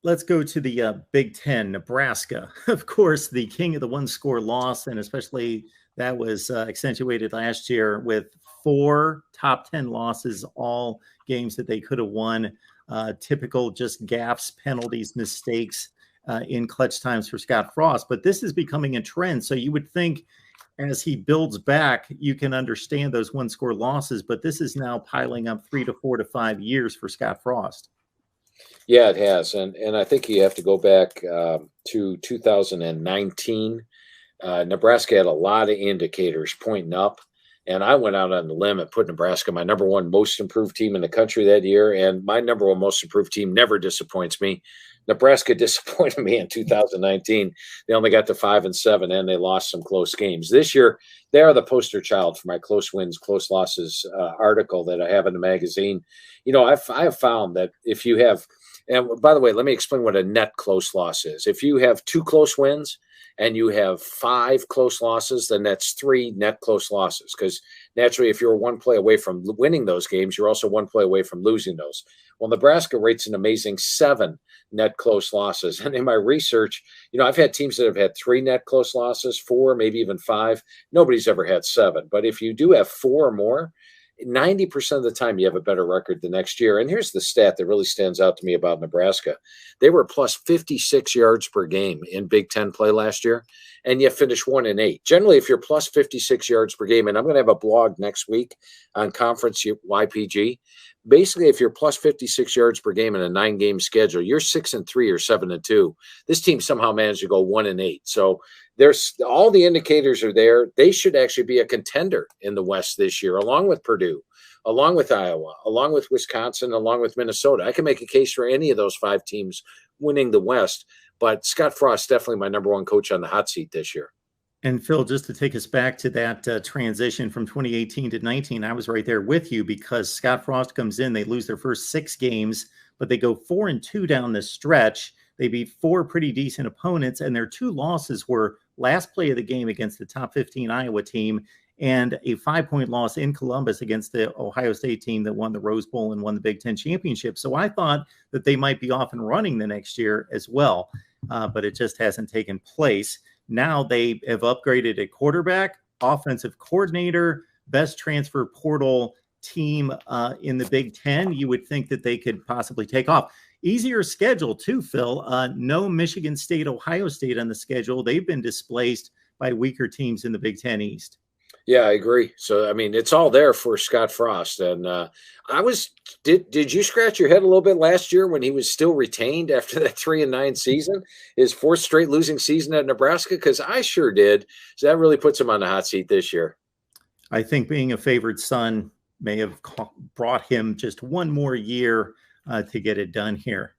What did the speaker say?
Let's go to the Big Ten, Nebraska. Of course, the king of the one-score loss, and especially that was accentuated last year with 4 top 10 losses, all games that they could have won. Typical just gaffes, penalties, mistakes in clutch times for Scott Frost. But this is becoming a trend. So you would think as he builds back, you can understand those one-score losses. But this is now piling up 3 to 4 to 5 years for Scott Frost. Yeah, it has, and I think you have to go back to 2019. Nebraska had a lot of indicators pointing up, and I went out on the limb and put Nebraska my number one most improved team in the country that year, and my number one most improved team never disappoints me. Nebraska disappointed me in 2019. They only got to 5-7, and they lost some close games. This year, they are the poster child for my close wins, close losses article that I have in the magazine. You know, I have found that if you have, and by the way, let me explain what a net close loss is. If you have 2 close wins and you have 5 close losses, then that's 3 net close losses. Because naturally, if you're 1 play away from winning those games, you're also 1 play away from losing those. Well, Nebraska rates an amazing 7 net close losses. And in my research, you know, I've had teams that have had 3 net close losses, 4, maybe even 5. Nobody's ever had 7. But if you do have 4 or more, 90% of the time you have a better record the next year. And here's the stat that really stands out to me about Nebraska. They were plus 56 yards per game in Big Ten play last year, and you finished 1-8. Generally, if you're plus 56 yards per game, and I'm going to have a blog next week on Conference YPG, basically, if you're plus 56 yards per game in a 9-game schedule, you're 6-3 or 7-2. This team somehow managed to go 1-8. So there's all the indicators are there. They should actually be a contender in the West this year, along with Purdue, along with Iowa, along with Wisconsin, along with Minnesota. I can make a case for any of those 5 teams winning the West, but Scott Frost definitely my number one coach on the hot seat this year. And Phil, just to take us back to that transition from 2018 to 19, I was right there with you because Scott Frost comes in, they lose their first 6 games, but they go 4-2 down the stretch. They beat 4 pretty decent opponents, and their 2 losses were last play of the game against the top 15 Iowa team and a 5-point loss in Columbus against the Ohio State team that won the Rose Bowl and won the Big Ten championship. So I thought that they might be off and running the next year as well, but it just hasn't taken place. Now they have upgraded a quarterback, offensive coordinator, best transfer portal team in the Big Ten. You would think that they could possibly take off. Easier schedule too, Phil. No Michigan State, Ohio State on the schedule. They've been displaced by weaker teams in the Big Ten East. Yeah, I agree. So, I mean, it's all there for Scott Frost. And did you scratch your head a little bit last year when he was still retained after that 3-9 season, his 4th straight losing season at Nebraska? Because I sure did. So that really puts him on the hot seat this year. I think being a favored son may have brought him just one more year to get it done here.